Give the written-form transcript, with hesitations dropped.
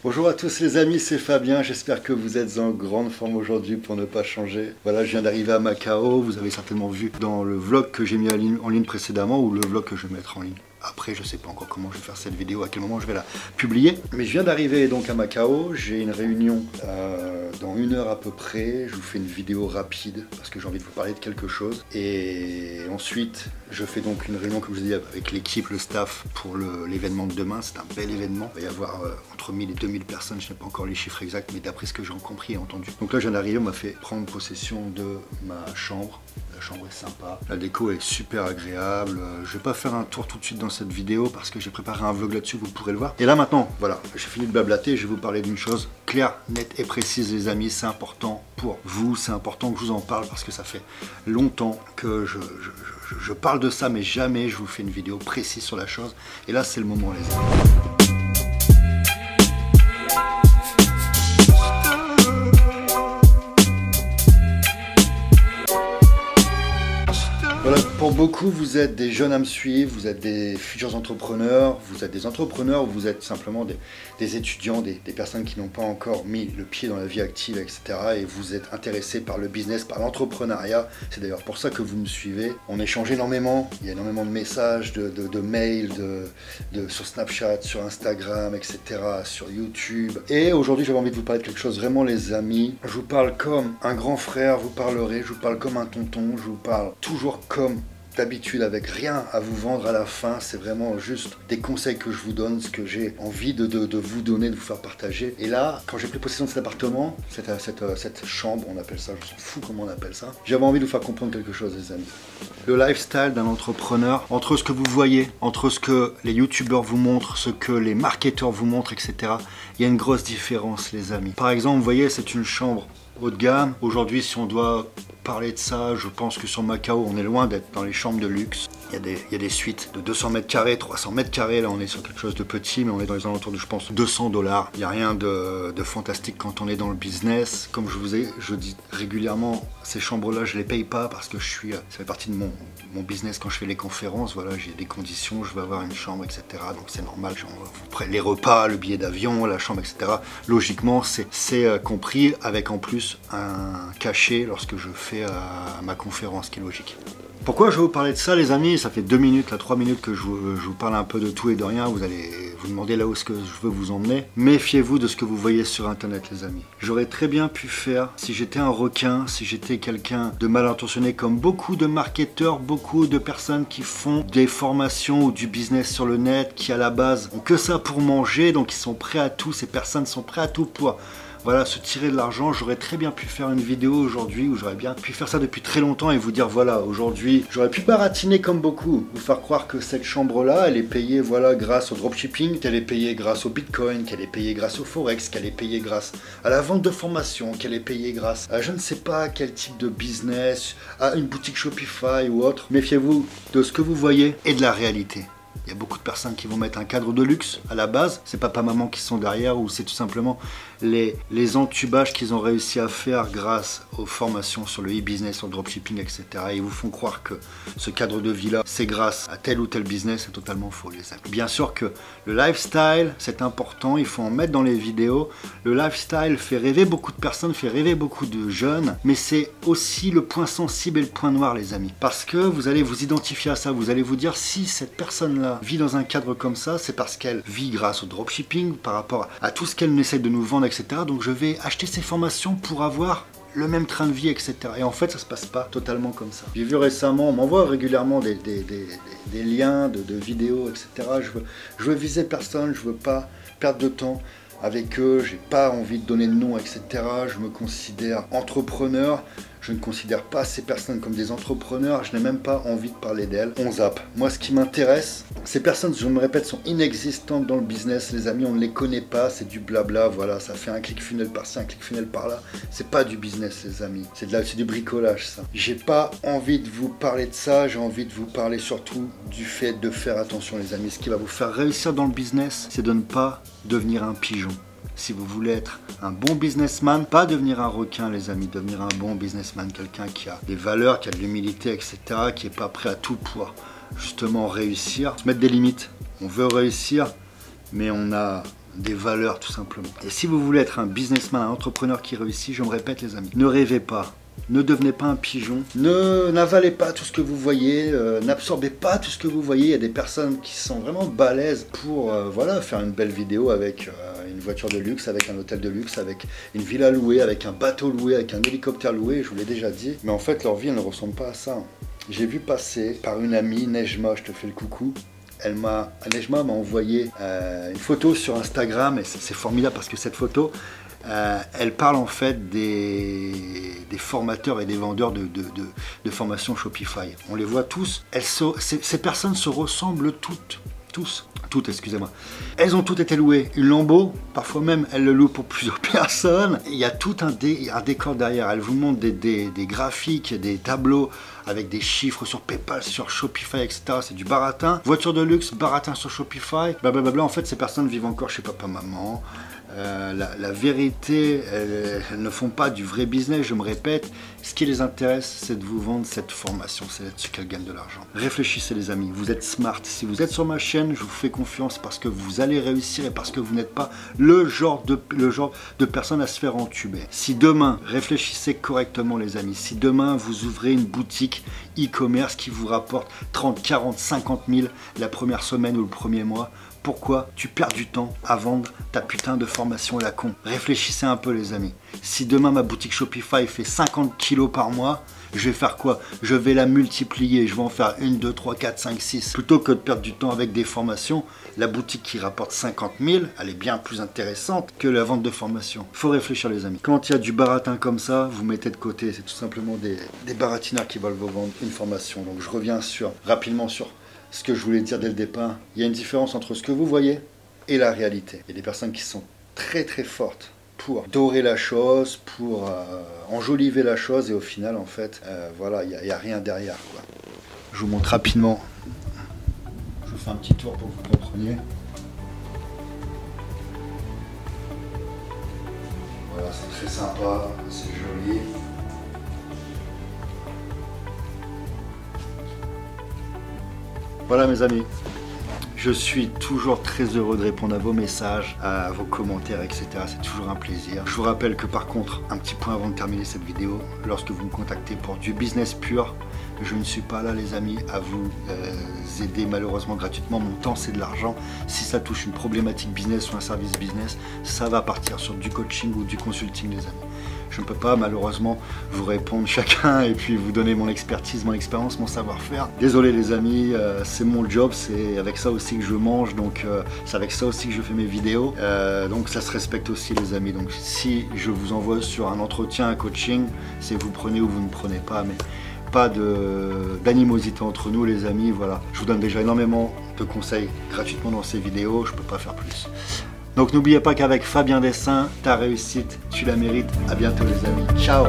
Bonjour à tous les amis, c'est Fabien, j'espère que vous êtes en grande forme aujourd'hui pour ne pas changer. Voilà, je viens d'arriver à Macao, vous avez certainement vu dans le vlog que j'ai mis en ligne précédemment ou le vlog que je vais mettre en ligne. Après, je ne sais pas encore comment je vais faire cette vidéo, à quel moment je vais la publier. Mais je viens d'arriver donc à Macao, j'ai une réunion dans 1 heure à peu près. Je vous fais une vidéo rapide parce que j'ai envie de vous parler de quelque chose. Et ensuite, je fais donc une réunion, comme je vous ai dit, avec l'équipe, le staff pour l'événement de demain. C'est un bel événement. Il va y avoir entre 1000 et 2000 personnes, je n'ai pas encore les chiffres exacts, mais d'après ce que j'ai compris et entendu. Donc là, je viens d'arriver, on m'a fait prendre possession de ma chambre. La chambre est sympa, la déco est super agréable. Je vais pas faire un tour tout de suite dans cette vidéo parce que j'ai préparé un vlog là-dessus, vous pourrez le voir. Et là maintenant, voilà, j'ai fini de blablater, je vais vous parler d'une chose claire, nette et précise les amis, c'est important pour vous, c'est important que je vous en parle parce que ça fait longtemps que je parle de ça mais jamais je vous fais une vidéo précise sur la chose. Et là c'est le moment les amis. Voilà, pour beaucoup, vous êtes des jeunes à me suivre, vous êtes des futurs entrepreneurs, vous êtes des entrepreneurs ou vous êtes simplement des étudiants, des personnes qui n'ont pas encore mis le pied dans la vie active, etc. Et vous êtes intéressés par le business, par l'entrepreneuriat. C'est d'ailleurs pour ça que vous me suivez. On échange énormément, il y a énormément de messages, de mails, sur Snapchat, sur Instagram, etc., sur YouTube. Et aujourd'hui, j'avais envie de vous parler de quelque chose, vraiment les amis. Je vous parle comme un grand frère vous parlerait, je vous parle comme un tonton, je vous parle toujours comme d'habitude avec rien à vous vendre à la fin, c'est vraiment juste des conseils que je vous donne, ce que j'ai envie de vous donner, de vous faire partager. Et là, quand j'ai pris possession de cet appartement, cette chambre, on appelle ça, je m'en fous comment on appelle ça, j'avais envie de vous faire comprendre quelque chose les amis. Le lifestyle d'un entrepreneur, entre ce que vous voyez, entre ce que les youtubeurs vous montrent, ce que les marketeurs vous montrent, etc., il y a une grosse différence les amis. Par exemple, vous voyez, c'est une chambre haut de gamme. Aujourd'hui, si on doit parler de ça, je pense que sur Macao, on est loin d'être dans les chambres de luxe. Il y a des suites de 200 mètres carrés, 300 mètres carrés. Là, on est sur quelque chose de petit, mais on est dans les alentours de, je pense, 200 $. Il n'y a rien de fantastique quand on est dans le business. Comme je dis régulièrement, ces chambres-là, je ne les paye pas parce que ça fait partie de mon business quand je fais les conférences. Voilà, j'ai des conditions, je veux avoir une chambre, etc. Donc c'est normal. Les repas, le billet d'avion, la chambre, etc. Logiquement, c'est compris avec en plus un cachet lorsque je fais ma conférence, qui est logique. Pourquoi je vais vous parler de ça les amis? Ça fait 2 minutes, là 3 minutes que je vous parle un peu de tout et de rien. Vous allez vous demander là où est-ce que je veux vous emmener. Méfiez-vous de ce que vous voyez sur internet les amis. J'aurais très bien pu faire, si j'étais un requin, si j'étais quelqu'un de mal intentionné comme beaucoup de marketeurs, beaucoup de personnes qui font des formations ou du business sur le net, qui à la base ont que ça pour manger, donc ils sont prêts à tout, ces personnes sont prêtes à tout pour... Voilà, se tirer de l'argent. J'aurais très bien pu faire une vidéo aujourd'hui où j'aurais bien pu faire ça depuis très longtemps et vous dire voilà, aujourd'hui, j'aurais pu baratiner comme beaucoup, vous faire croire que cette chambre-là, elle est payée voilà, grâce au dropshipping, qu'elle est payée grâce au bitcoin, qu'elle est payée grâce au forex, qu'elle est payée grâce à la vente de formation, qu'elle est payée grâce à je ne sais pas quel type de business, à une boutique Shopify ou autre. Méfiez-vous de ce que vous voyez et de la réalité. Il y a beaucoup de personnes qui vont mettre un cadre de luxe à la base, c'est papa-maman qui sont derrière ou c'est tout simplement les entubages qu'ils ont réussi à faire grâce aux formations sur le e-business, sur le dropshipping, etc. Et ils vous font croire que ce cadre de vie-là, c'est grâce à tel ou tel business, c'est totalement faux les amis. Bien sûr que le lifestyle, c'est important, il faut en mettre dans les vidéos. Le lifestyle fait rêver beaucoup de personnes, fait rêver beaucoup de jeunes, mais c'est aussi le point sensible et le point noir les amis. Parce que vous allez vous identifier à ça, vous allez vous dire si cette personne-là vit dans un cadre comme ça, c'est parce qu'elle vit grâce au dropshipping, par rapport à tout ce qu'elle essaie de nous vendre, etc. Donc je vais acheter ces formations pour avoir le même train de vie, etc. Et en fait, ça se passe pas totalement comme ça. J'ai vu récemment, on m'envoie régulièrement des liens de vidéos, etc. Je veux viser personne, je veux pas perdre de temps avec eux, j'ai pas envie de donner de nom, etc. Je me considère entrepreneur. Je ne considère pas ces personnes comme des entrepreneurs, je n'ai même pas envie de parler d'elles. On zappe. Moi, ce qui m'intéresse, ces personnes, je me répète, sont inexistantes dans le business, les amis, on ne les connaît pas, c'est du blabla, voilà, ça fait un clic funnel par-ci, un clic funnel par-là. C'est pas du business, les amis, c'est du bricolage, ça. J'ai pas envie de vous parler de ça, j'ai envie de vous parler surtout du fait de faire attention, les amis. Ce qui va vous faire réussir dans le business, c'est de ne pas devenir un pigeon. Si vous voulez être un bon businessman, pas devenir un requin les amis, devenir un bon businessman, quelqu'un qui a des valeurs, qui a de l'humilité, etc., qui n'est pas prêt à tout pour justement réussir, se mettre des limites. On veut réussir, mais on a des valeurs tout simplement. Et si vous voulez être un businessman, un entrepreneur qui réussit, je me répète les amis, ne rêvez pas. Ne devenez pas un pigeon, n'avalez pas tout ce que vous voyez, n'absorbez pas tout ce que vous voyez. Il y a des personnes qui sont vraiment balèzes pour voilà, faire une belle vidéo avec une voiture de luxe, avec un hôtel de luxe, avec une villa louée, avec un bateau loué, avec un hélicoptère loué, je vous l'ai déjà dit. Mais en fait, leur vie, elle ne ressemble pas à ça. J'ai vu passer par une amie, Nejma, je te fais le coucou. Nejma m'a envoyé une photo sur Instagram et c'est formidable parce que cette photo, elle parle en fait des formateurs et des vendeurs de formation Shopify. On les voit tous. Ces personnes se ressemblent toutes, excusez-moi. Elles ont toutes été louées. Une Lambo, parfois même, elles le louent pour plusieurs personnes. Il y a tout un décor derrière. Elles vous montrent des graphiques, des tableaux avec des chiffres sur PayPal, sur Shopify, etc. C'est du baratin. Voiture de luxe, baratin sur Shopify. Blablabla. En fait, ces personnes vivent encore chez papa, maman. La vérité, elles ne font pas du vrai business, je me répète. Ce qui les intéresse, c'est de vous vendre cette formation, c'est là-dessus qu'elles gagnent de l'argent. Réfléchissez les amis, vous êtes smart. Si vous êtes sur ma chaîne, je vous fais confiance parce que vous allez réussir et parce que vous n'êtes pas le genre de personne à se faire entuber. Si demain, réfléchissez correctement les amis, si demain vous ouvrez une boutique e-commerce qui vous rapporte 30, 40, 50 000 la première semaine ou le premier mois, pourquoi tu perds du temps à vendre ta putain de formation à la con? Réfléchissez un peu les amis. Si demain ma boutique Shopify fait 50 kilos par mois, je vais faire quoi? Je vais la multiplier, je vais en faire 1, 2, 3, 4, 5, 6. Plutôt que de perdre du temps avec des formations, la boutique qui rapporte 50 000, elle est bien plus intéressante que la vente de formation. Faut réfléchir les amis. Quand il y a du baratin comme ça, vous mettez de côté. C'est tout simplement des baratineurs qui veulent vous vendre une formation. Donc je reviens rapidement sur ce que je voulais dire dès le départ. Il y a une différence entre ce que vous voyez et la réalité. Il y a des personnes qui sont très très fortes pour dorer la chose, pour enjoliver la chose et au final en fait, voilà, il n'y a rien derrière quoi. Je vous montre rapidement. Je vous fais un petit tour pour que vous compreniez. Voilà, c'est très sympa, c'est joli. Voilà mes amis, je suis toujours très heureux de répondre à vos messages, à vos commentaires, etc. C'est toujours un plaisir. Je vous rappelle que par contre, un petit point avant de terminer cette vidéo, lorsque vous me contactez pour du business pur, je ne suis pas là les amis à vous aider malheureusement gratuitement. Mon temps c'est de l'argent. Si ça touche une problématique business ou un service business, ça va partir sur du coaching ou du consulting les amis. Je ne peux pas malheureusement vous répondre chacun et puis vous donner mon expertise, mon expérience, mon savoir-faire. Désolé les amis, c'est mon job, c'est avec ça aussi que je mange, donc c'est avec ça aussi que je fais mes vidéos. Donc ça se respecte aussi les amis. Donc si je vous envoie sur un entretien, un coaching, c'est vous prenez ou vous ne prenez pas, mais pas d'animosité entre nous les amis. Voilà, je vous donne déjà énormément de conseils gratuitement dans ces vidéos, je ne peux pas faire plus. Donc n'oubliez pas qu'avec Fabien Dessin, ta réussite, tu la mérites. À bientôt les amis. Ciao.